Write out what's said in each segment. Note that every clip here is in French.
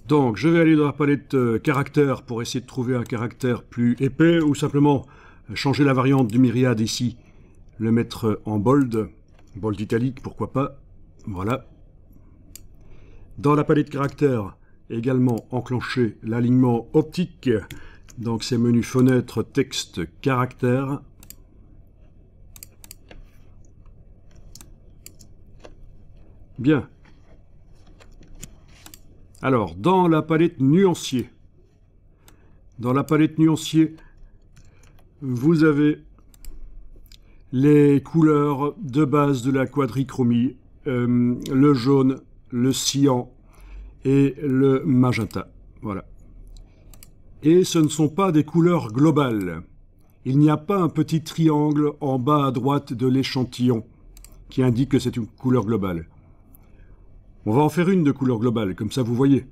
Donc, je vais aller dans la palette caractère pour essayer de trouver un caractère plus épais ou simplement changer la variante du myriade ici, le mettre en bold italique, pourquoi pas. Voilà. Dans la palette caractère, également enclencher l'alignement optique. Donc, c'est menu fenêtre, texte, caractère. Bien. Alors, dans la palette nuancier, vous avez les couleurs de base de la quadrichromie, le jaune, le cyan et le magenta. Voilà. Et ce ne sont pas des couleurs globales. Il n'y a pas un petit triangle en bas à droite de l'échantillon qui indique que c'est une couleur globale. On va en faire une de couleur globale, comme ça vous voyez.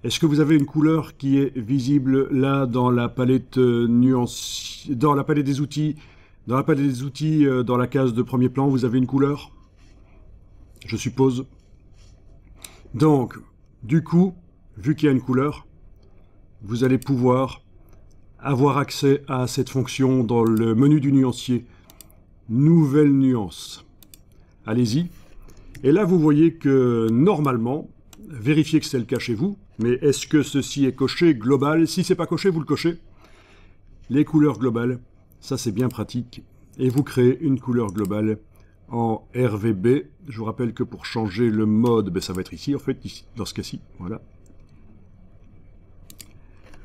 Est-ce que vous avez une couleur qui est visible là dans la palette dans la palette des outils, dans la case de premier plan, vous avez une couleur? Je suppose. Donc, du coup, vu qu'il y a une couleur, vous allez pouvoir avoir accès à cette fonction dans le menu du nuancier. Nouvelle nuance. Allez-y. Et là, vous voyez que, normalement, vérifiez que c'est le cas chez vous, mais est-ce que ceci est coché global? Si c'est pas coché, vous le cochez. Les couleurs globales, ça c'est bien pratique. Et vous créez une couleur globale en RVB. Je vous rappelle que pour changer le mode, ben, ça va être ici, en fait, ici, dans ce cas-ci. Voilà.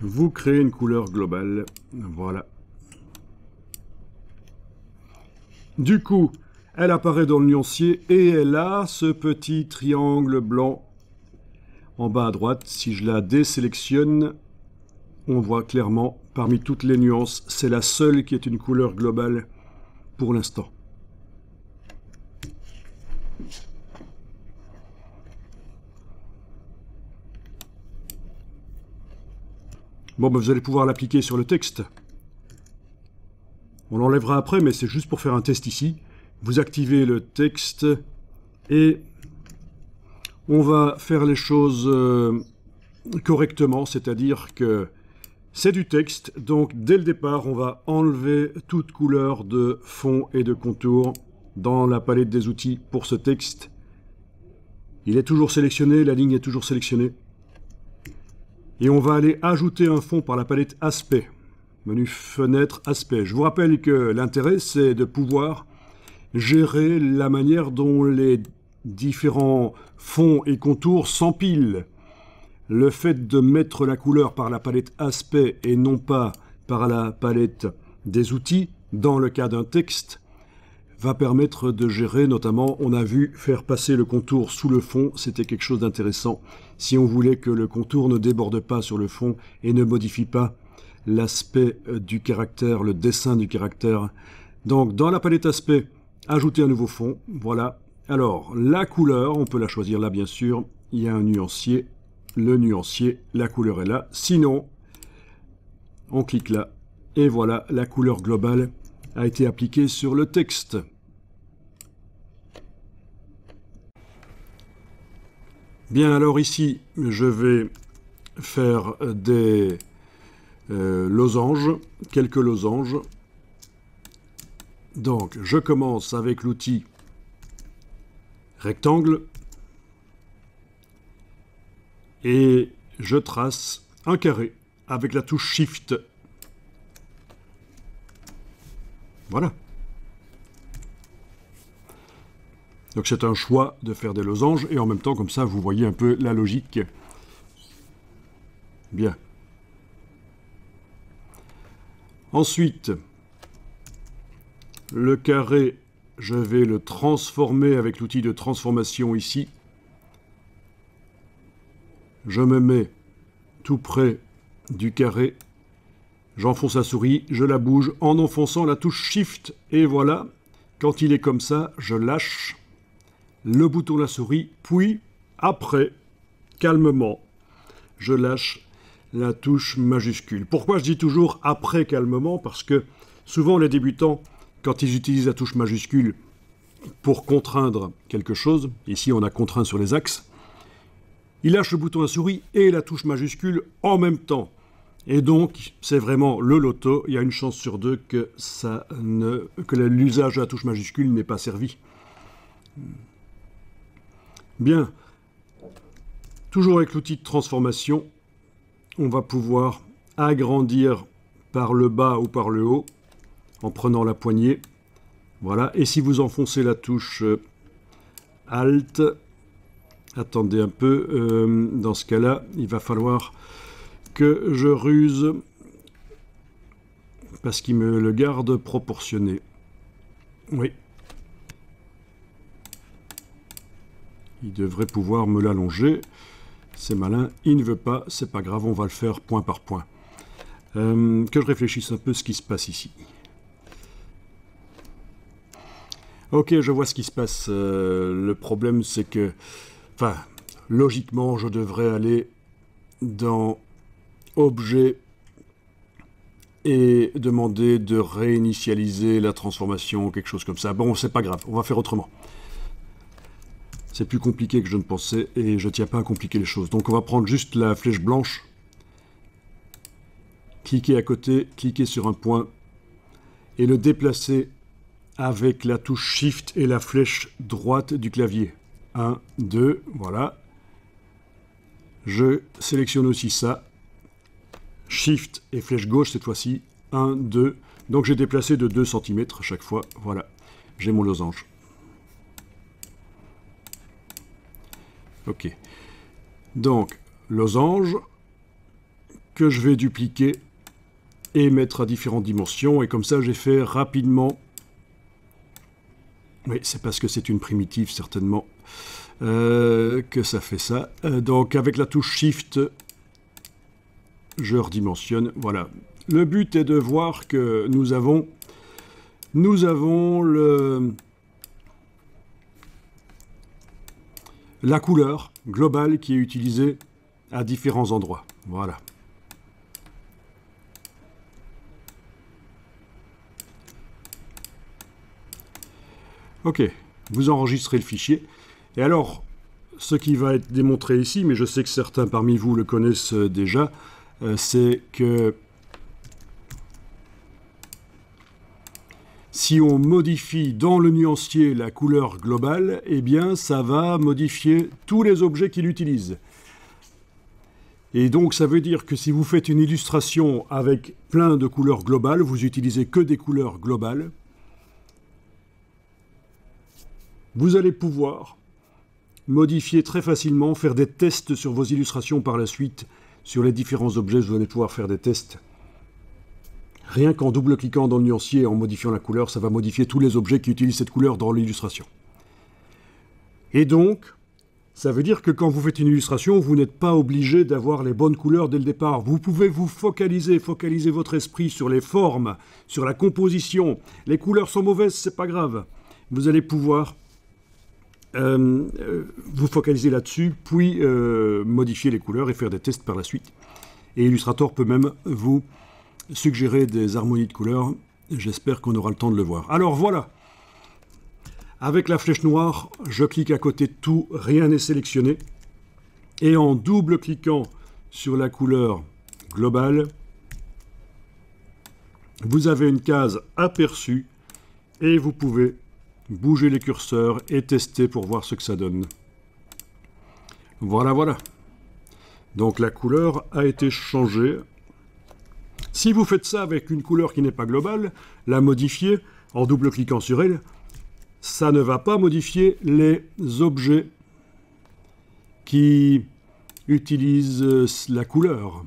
Vous créez une couleur globale. Voilà. Du coup, elle apparaît dans le nuancier et elle a ce petit triangle blanc en bas à droite. Si je la désélectionne, on voit clairement, parmi toutes les nuances, c'est la seule qui est une couleur globale pour l'instant. Bon, ben vous allez pouvoir l'appliquer sur le texte. On l'enlèvera après, mais c'est juste pour faire un test ici. Vous activez le texte et on va faire les choses correctement, c'est-à-dire que c'est du texte, donc dès le départ, on va enlever toute couleur de fond et de contour dans la palette des outils pour ce texte. Il est toujours sélectionné, la ligne est toujours sélectionnée. Et on va aller ajouter un fond par la palette aspect. Menu fenêtre, aspect. Je vous rappelle que l'intérêt, c'est de pouvoir gérer la manière dont les différents fonds et contours s'empilent. Le fait de mettre la couleur par la palette aspect et non pas par la palette des outils, dans le cas d'un texte, va permettre de gérer, notamment, on a vu faire passer le contour sous le fond, c'était quelque chose d'intéressant. Si on voulait que le contour ne déborde pas sur le fond et ne modifie pas l'aspect du caractère, le dessin du caractère. Donc, dans la palette aspect, ajouter un nouveau fond, voilà. Alors, la couleur, on peut la choisir là, bien sûr. Il y a un nuancier, le nuancier, la couleur est là. Sinon, on clique là, et voilà, la couleur globale a été appliquée sur le texte. Bien, alors ici, je vais faire des losanges, quelques losanges. Donc, je commence avec l'outil rectangle et je trace un carré avec la touche Shift. Voilà. Donc c'est un choix de faire des losanges et en même temps, comme ça, vous voyez un peu la logique. Bien. Ensuite, le carré, je vais le transformer avec l'outil de transformation ici. Je me mets tout près du carré. J'enfonce la souris, je la bouge en enfonçant la touche Shift. Et voilà, quand il est comme ça, je lâche le bouton de la souris, puis après, calmement, je lâche la touche majuscule. Pourquoi je dis toujours après calmement? Parce que souvent les débutants, quand ils utilisent la touche majuscule pour contraindre quelque chose, ici on a contraint sur les axes, il lâche le bouton à souris et la touche majuscule en même temps. Et donc, c'est vraiment le loto. Il y a une chance sur deux que l'usage de la touche majuscule n'ait pas servi. Bien. Toujours avec l'outil de transformation, on va pouvoir agrandir par le bas ou par le haut en prenant la poignée. Voilà. Et si vous enfoncez la touche Alt, attendez un peu, dans ce cas-là, il va falloir que je ruse parce qu'il me le garde proportionné. Oui. Il devrait pouvoir me l'allonger. C'est malin. Il ne veut pas. C'est pas grave. On va le faire point par point. Que je réfléchisse un peu ce qui se passe ici. Ok, je vois ce qui se passe. Le problème, c'est que... Enfin, logiquement, je devrais aller dans Objet et demander de réinitialiser la transformation ou quelque chose comme ça. Bon, c'est pas grave. On va faire autrement. C'est plus compliqué que je ne pensais et je ne tiens pas à compliquer les choses. Donc on va prendre juste la flèche blanche, cliquer à côté, cliquer sur un point et le déplacer avec la touche Shift et la flèche droite du clavier. 1, 2, voilà. Je sélectionne aussi ça. Shift et flèche gauche cette fois-ci. 1, 2. Donc j'ai déplacé de 2 cm chaque fois. Voilà. J'ai mon losange. Ok. Donc, losange que je vais dupliquer et mettre à différentes dimensions. Et comme ça, j'ai fait rapidement... Oui, c'est parce que c'est une primitive, certainement, que ça fait ça. Donc, avec la touche Shift, je redimensionne. Voilà. Le but est de voir que nous avons la couleur globale qui est utilisée à différents endroits. Voilà. Ok, vous enregistrez le fichier. Et alors, ce qui va être démontré ici, mais je sais que certains parmi vous le connaissent déjà, c'est que si on modifie dans le nuancier la couleur globale, eh bien, ça va modifier tous les objets qu'il utilise. Et donc, ça veut dire que si vous faites une illustration avec plein de couleurs globales, vous utilisez que des couleurs globales, vous allez pouvoir modifier très facilement, faire des tests sur vos illustrations par la suite, sur les différents objets, vous allez pouvoir faire des tests. Rien qu'en double-cliquant dans le nuancier et en modifiant la couleur, ça va modifier tous les objets qui utilisent cette couleur dans l'illustration. Et donc, ça veut dire que quand vous faites une illustration, vous n'êtes pas obligé d'avoir les bonnes couleurs dès le départ. Vous pouvez vous focaliser votre esprit sur les formes, sur la composition. Les couleurs sont mauvaises, c'est pas grave. Vous allez pouvoir vous focaliser là-dessus, puis modifier les couleurs et faire des tests par la suite. Et Illustrator peut même vous suggérer des harmonies de couleurs. J'espère qu'on aura le temps de le voir. Alors voilà, avec la flèche noire, je clique à côté de tout, rien n'est sélectionné. Et en double-cliquant sur la couleur globale, vous avez une case aperçue et vous pouvez bouger les curseurs et tester pour voir ce que ça donne. Voilà, voilà. Donc la couleur a été changée. Si vous faites ça avec une couleur qui n'est pas globale, la modifier en double-cliquant sur elle, ça ne va pas modifier les objets qui utilisent la couleur.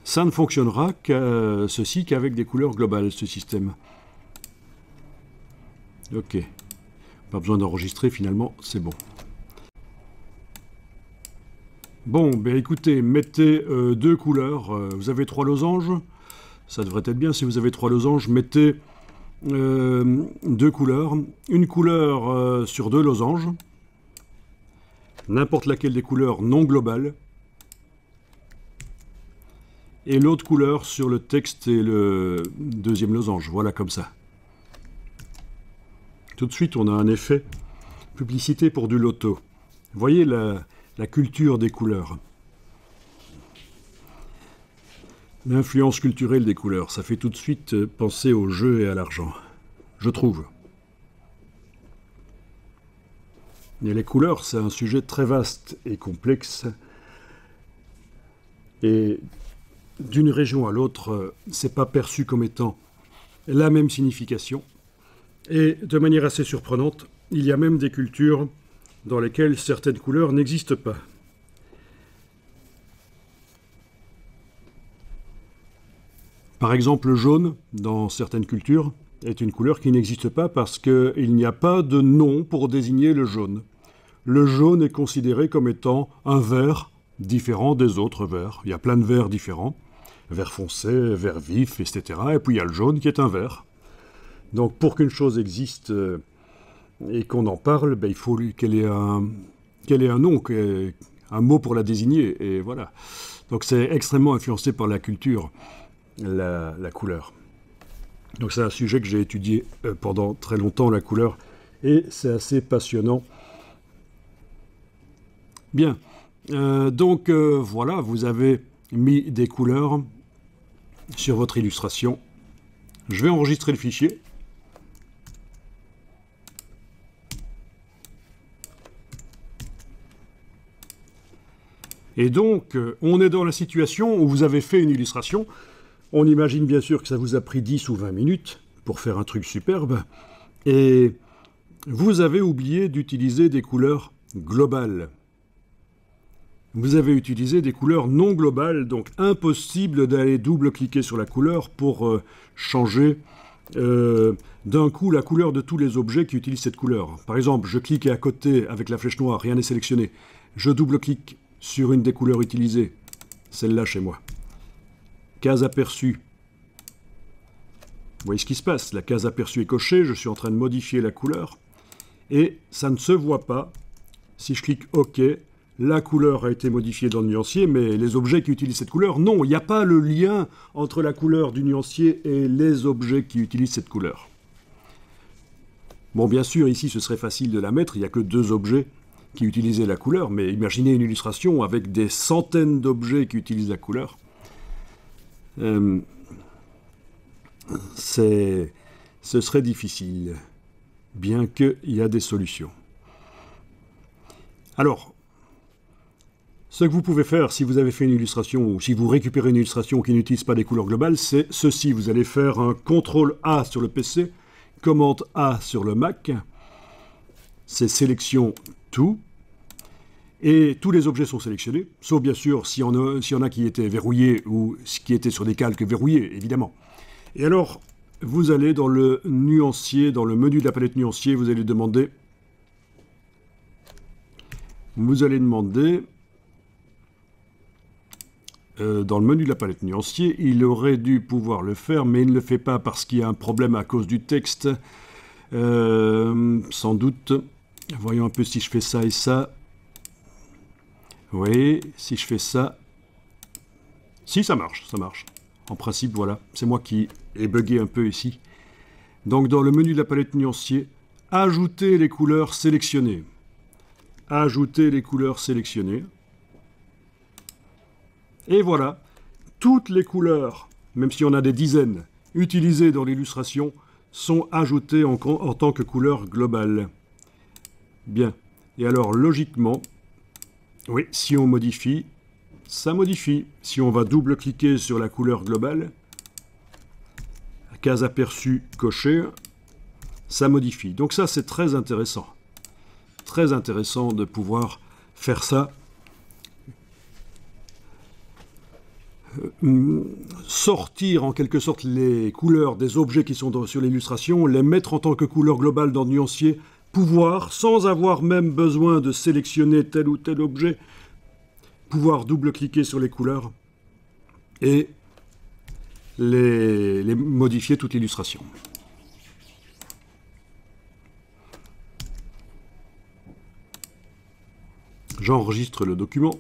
Ça ne fonctionnera qu'avec des couleurs globales, ce système. Ok. Pas besoin d'enregistrer, finalement, c'est bon. Bon, ben écoutez, mettez deux couleurs. Vous avez 3 losanges. Ça devrait être bien si vous avez 3 losanges. Mettez 2 couleurs. Une couleur sur 2 losanges. N'importe laquelle des couleurs non globales. Et l'autre couleur sur le texte et le deuxième losange. Voilà, comme ça. Tout de suite, on a un effet publicité pour du loto. Vous voyez la culture des couleurs. L'influence culturelle des couleurs, ça fait tout de suite penser au jeu et à l'argent, je trouve. Et les couleurs, c'est un sujet très vaste et complexe. Et d'une région à l'autre, c'est pas perçu comme étant la même signification. Et de manière assez surprenante, il y a même des cultures dans lesquelles certaines couleurs n'existent pas. Par exemple, le jaune, dans certaines cultures, est une couleur qui n'existe pas parce qu'il n'y a pas de nom pour désigner le jaune. Le jaune est considéré comme étant un vert différent des autres verts. Il y a plein de verts différents, vert foncé, vert vif, etc. Et puis il y a le jaune qui est un vert. Donc pour qu'une chose existe et qu'on en parle, ben, il faut qu'elle ait un nom, un mot pour la désigner. Et voilà. Donc c'est extrêmement influencé par la culture, la couleur. Donc c'est un sujet que j'ai étudié pendant très longtemps, la couleur, et c'est assez passionnant. Bien, voilà, vous avez mis des couleurs sur votre illustration. Je vais enregistrer le fichier. Et donc, on est dans la situation où vous avez fait une illustration. On imagine bien sûr que ça vous a pris 10 ou 20 minutes pour faire un truc superbe. Et vous avez oublié d'utiliser des couleurs globales. Vous avez utilisé des couleurs non globales, donc impossible d'aller double-cliquer sur la couleur pour changer d'un coup la couleur de tous les objets qui utilisent cette couleur. Par exemple, je clique à côté avec la flèche noire, rien n'est sélectionné. Je double-clique sur une des couleurs utilisées, celle-là chez moi. Case aperçue. Vous voyez ce qui se passe, la case aperçue est cochée, je suis en train de modifier la couleur, et ça ne se voit pas. Si je clique OK, la couleur a été modifiée dans le nuancier, mais les objets qui utilisent cette couleur, non, il n'y a pas le lien entre la couleur du nuancier et les objets qui utilisent cette couleur. Bon, bien sûr, ici, ce serait facile de la mettre, il n'y a que 2 objets qui utilisaient la couleur, mais imaginez une illustration avec des centaines d'objets qui utilisent la couleur. Ce serait difficile, bien qu'il y a des solutions. Alors, ce que vous pouvez faire si vous avez fait une illustration ou si vous récupérez une illustration qui n'utilise pas des couleurs globales, c'est ceci. Vous allez faire un CTRL-A sur le PC, commande A sur le Mac, c'est sélection tout, et tous les objets sont sélectionnés, sauf bien sûr s'il y en a qui étaient verrouillés ou qui étaient sur des calques verrouillés, évidemment. Et alors, vous allez dans le nuancier, dans le menu de la palette nuancier, vous allez demander dans le menu de la palette nuancier, il aurait dû pouvoir le faire, mais il ne le fait pas parce qu'il y a un problème à cause du texte, sans doute. Voyons un peu si je fais ça et ça. Oui, si je fais ça... Si, ça marche, ça marche. En principe, voilà, c'est moi qui ai bugué un peu ici. Donc dans le menu de la palette nuancier, ajouter les couleurs sélectionnées. Ajouter les couleurs sélectionnées. Et voilà, toutes les couleurs, même s'il y en a des dizaines, utilisées dans l'illustration, sont ajoutées en tant que couleur globale. Bien. Et alors, logiquement, oui, si on modifie, ça modifie. Si on va double-cliquer sur la couleur globale, case aperçue cochée, ça modifie. Donc ça, c'est très intéressant. Très intéressant de pouvoir faire ça. Sortir en quelque sorte les couleurs des objets qui sont sur l'illustration, les mettre en tant que couleur globale dans le nuancier, pouvoir, sans avoir même besoin de sélectionner tel ou tel objet, pouvoir double-cliquer sur les couleurs et les modifier toute l'illustration. J'enregistre le document.